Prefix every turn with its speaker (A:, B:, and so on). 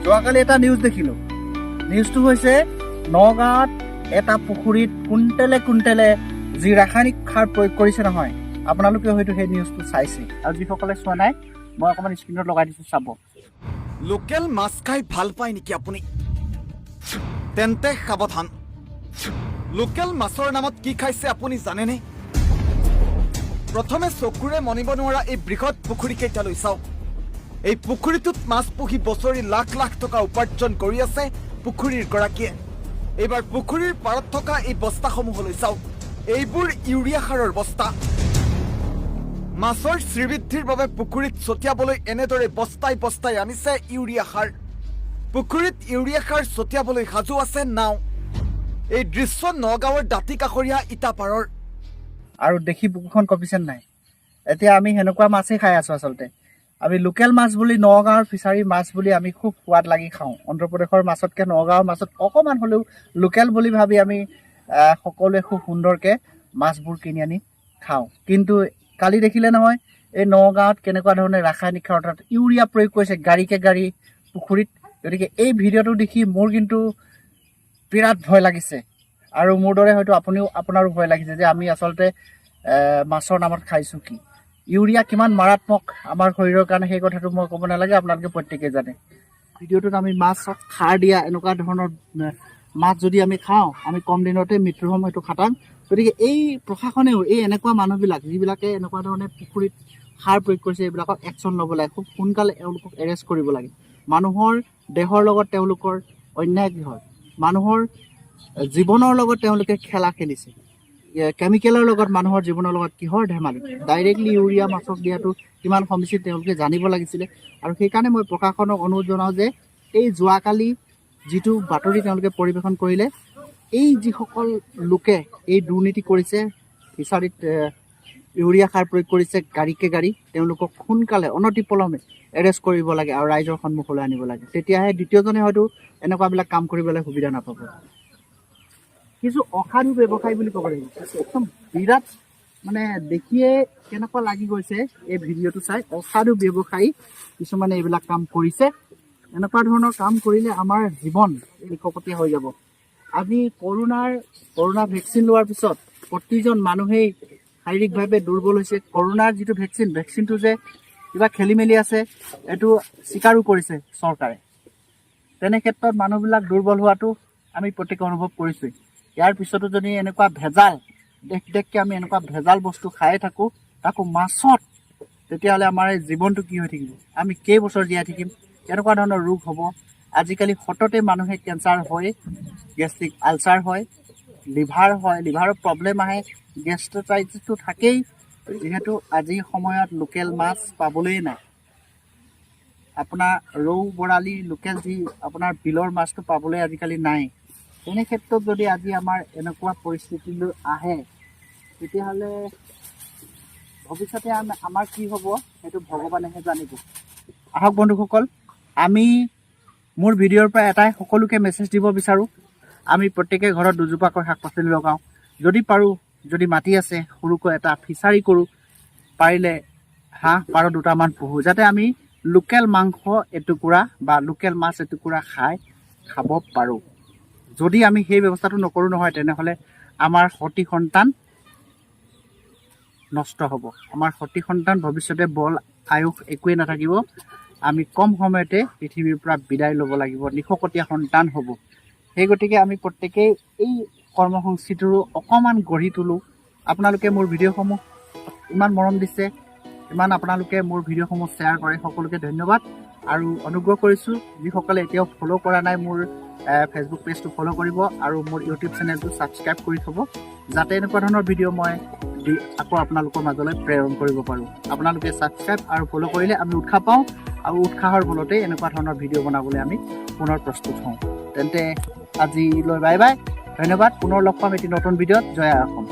A: যোৱাকালি এটা নিউজ দেখিলোঁ। নিউজটো হৈছে নগাঁৱত এটা পুখুৰীত কুইণ্টেলে যি ৰাসায়নিক সাৰ প্ৰয়োগ কৰিছে নহয়, আপোনালোকে হয়তো সেই নিউজটো চাইছে, আৰু যিসকলে চোৱা নাই মই অকণমান স্ক্ৰীণত লগাই দিছোঁ, চাব।
B: লোকেল মাছ খাই ভাল পায় নেকি আপুনি? তেন্তে সাৱধান। লোকেল মাছৰ নামত কি খাইছে আপুনি জানেনে? প্ৰথমে চকুৰে মনিব নোৱাৰা এই বৃহৎ পুখুৰীকেইটালৈ চাওক। এই পুখুৰীটোত মাছ পুহি বছৰি লাখ লাখ টকা উপাৰ্জন কৰি আছে পুখুৰীৰ গৰাকীয়ে। এইবাৰ পুখুৰীৰ পাৰত থকা এই বস্তাসমূহলৈ চাওক। এইবোৰ ইউৰিয়া সাৰৰ বস্তা। মাছৰ শ্ৰীবৃদ্ধিৰ বাবে পুখুৰীত ছটিয়াবলৈ এনেদৰে বস্তাই বস্তাই আনিছে ইউৰিয়া সাৰ। পুখুৰীত ইউৰিয়া সাৰ ছটিয়াবলৈ সাজু আছে নাও। এই দৃশ্য নগাঁৱৰ দাঁতি কাষৰীয়া ইটাপাৰৰ।
A: আৰু দেখি বুকুখন কঁপিছে নাই? এতিয়া আমি সেনেকুৱা মাছেই খাই আছোঁ। আচলতে আমি লোকেল মাছ বুলি, নগাঁৱৰ ফিচাৰী মাছ বুলি আমি খুব সোৱাদ লাগি খাওঁ। অন্ধ্ৰপ্ৰদেশৰ মাছতকৈ নগাঁৱৰ মাছত অকণমান হ'লেও লোকেল বুলি ভাবি আমি সকলোৱে খুব সুন্দৰকৈ মাছবোৰ কিনি আনি খাওঁ। কিন্তু কালি দেখিলে নহয়, এই নগাঁৱত কেনেকুৱা ধৰণে ৰাসায়নিক সাৰ অৰ্থাৎ ইউৰিয়া প্ৰয়োগ কৰিছে গাড়ীকে গাড়ী পুখুৰীত। গতিকে এই ভিডিঅ'টো দেখি মোৰ কিন্তু বিৰাট ভয় লাগিছে, আৰু মোৰ দৰে হয়তো আপোনাৰো ভয় লাগিছে যে আমি আচলতে মাছৰ নামত খাইছোঁ কি। ইউৰিয়া কিমান মাৰাত্মক আমাৰ শৰীৰৰ কাৰণে সেই কথাটো মই ক'ব নালাগে, আপোনালোকে প্ৰত্যেকেই জানে। ভিডিঅ'টোত আমি মাছত সাৰ দিয়া এনেকুৱা ধৰণৰ মাছ যদি আমি খাওঁ, আমি কম দিনতে মৃত্যুৰ সময়টো খাটাং। গতিকে এই প্ৰশাসনেও এই এনেকুৱা মানুহবিলাক যিবিলাকে এনেকুৱা ধৰণে পুখুৰীত সাৰ প্ৰয়োগ কৰিছে, এইবিলাকক একশ্যন ল'ব লাগে। খুব সোনকালে এওঁলোকক এৰেষ্ট কৰিব লাগে। মানুহৰ দেহৰ লগত তেওঁলোকৰ অন্যায় কি হয়? মানুহৰ জীৱনৰ লগত তেওঁলোকে খেলা খেলিছে। কেমিকেলৰ লগত মানুহৰ জীৱনৰ লগত কিহৰ ধেমালি? ডাইৰেক্টলি ইউৰিয়া মাছক দিয়াটো কিমান সমীচীন তেওঁলোকে জানিব লাগিছিলে। আৰু সেইকাৰণে মই প্ৰশাসনক অনুৰোধ জনাওঁ যে এই যোৱাকালি যিটো বাতৰি তেওঁলোকে পৰিৱেশন কৰিলে, এই যিসকল লোকে এই দুৰ্নীতি কৰিছে, ফিচাৰীত ইউৰিয়া সাৰ প্ৰয়োগ কৰিছে গাড়ীকে গাড়ী, তেওঁলোকক সোনকালে অনতিপলমে এৰেষ্ট কৰিব লাগে আৰু ৰাইজৰ সন্মুখলৈ আনিব লাগে। তেতিয়াহে দ্বিতীয়জনে হয়তো এনেকুৱাবিলাক কাম কৰিবলৈ সুবিধা নাপাব। কিছু অসাধু ব্যৱসায়ী বুলি ক'ব লাগিব। একদম বিৰাট মানে দেখিয়ে কেনেকুৱা লাগি গৈছে এই ভিডিঅ'টো চাই। অসাধু ব্যৱসায়ী কিছুমানে এইবিলাক কাম কৰিছে। এনেকুৱা ধৰণৰ কাম কৰিলে আমাৰ জীৱন নিশপতীয়া হৈ যাব। আজি কৰোণা ভেকচিন লোৱাৰ পিছত প্ৰতিজন মানুহেই শাৰীৰিকভাৱে দুৰ্বল হৈছে। কৰোণাৰ যিটো ভেকচিনটো যে কিবা খেলি মেলি আছে, এইটো স্বীকাৰো কৰিছে চৰকাৰে। তেনে ক্ষেত্ৰত মানুহবিলাক দুৰ্বল হোৱাটো আমি প্ৰত্যেকে অনুভৱ কৰিছোঁ। ইয়াৰ পিছতো যদি এনেকুৱা ভেজাল দেশকৈ আমি এনেকুৱা ভেজাল বস্তু খাই থাকোঁ, তাকো মাছত, তেতিয়াহ'লে আমাৰ এই জীৱনটো কি হৈ থাকিব? আমি কেইবছৰ জীয়াই থাকিম? কেনেকুৱা ধৰণৰ ৰোগ হ'ব? আজিকালি সততে মানুহে কেঞ্চাৰ হয়, গেষ্ট্ৰিক আলচাৰ হয়, লিভাৰ হয়, লিভাৰৰ প্ৰব্লেম আহে, গেষ্ট্ৰাইটিছটো থাকেই। যিহেতু আজিৰ সময়ত লোকেল মাছ পাবলৈয়ে নাই। আপোনাৰ ৰৌ বৰালি লোকেল যি আপোনাৰ বিলৰ মাছটো পাবলৈ আজিকালি নাই। তেনে ক্ষেত্ৰত যদি আজি আমাৰ এনেকুৱা পৰিস্থিতিলৈ আহে, তেতিয়াহ'লে ভৱিষ্যতে আমাৰ কি হ'ব সেইটো ভগৱানেহে জানিব। আহক বন্ধুসকল, আমি মোৰ ভিডিঅ'ৰ পৰা এটাই সকলোকে মেছেজ দিব বিচাৰোঁ, আমি প্ৰত্যেকে ঘৰত দুজোপাকৈ শাক পাচলি লগাওঁ। যদি পাৰোঁ, যদি মাটি আছে, সৰুকৈ এটা ফিচাৰী কৰোঁ, পাৰিলে হাঁহ পাৰ দুটামান পোহোঁ, যাতে আমি লোকেল মাংস এটুকুৰা বা লোকেল মাছ এটুকুৰা খাব পাৰোঁ। যদি আমি সেই ব্যৱস্থাটো নকৰোঁ নহয়, তেনেহ'লে আমাৰ সতি সন্তান নষ্ট হ'ব। আমাৰ সতি সন্তান ভৱিষ্যতে বল আয়ুস একোৱেই নাথাকিব। আমি কম সময়তে পৃথিৱীৰ পৰা বিদায় ল'ব লাগিব, নিশকতীয়া সন্তান হ'ব। সেই গতিকে আমি প্ৰত্যেকেই এই কৰ্মসংস্কৃতিৰো অকণমান গঢ়ি তোলোঁ। আপোনালোকে মোৰ ভিডিঅ'সমূহ ইমান মৰম দিছে, ইমান আপোনালোকে মোৰ ভিডিঅ'সমূহ শ্বেয়াৰ কৰে, সকলোকে ধন্যবাদ। আৰু অনুগ্ৰহ কৰিছোঁ, যিসকলে এতিয়াও ফ'ল' কৰা নাই মোৰ ফেচবুক পেজটো ফ'ল' কৰিব আৰু মোৰ ইউটিউব চেনেলটো ছাবস্ক্ৰাইব কৰি থ'ব, যাতে এনেকুৱা ধৰণৰ ভিডিঅ' মই আকৌ আপোনালোকৰ মাজলৈ প্ৰেৰণ কৰিব পাৰোঁ। আপোনালোকে ছাবস্ক্ৰাইব আৰু ফ'ল' কৰিলে আমি উৎসাহ পাওঁ, আৰু উৎসাহৰ বলতেই এনেকুৱা ধৰণৰ ভিডিঅ' বনাবলৈ আমি পুনৰ প্ৰস্তুত হওঁ। তেন্তে আজিলৈ বাই বাই, ধন্যবাদ। পুনৰ লগ পাম এটি নতুন ভিডিঅ'ত। জয় অসম।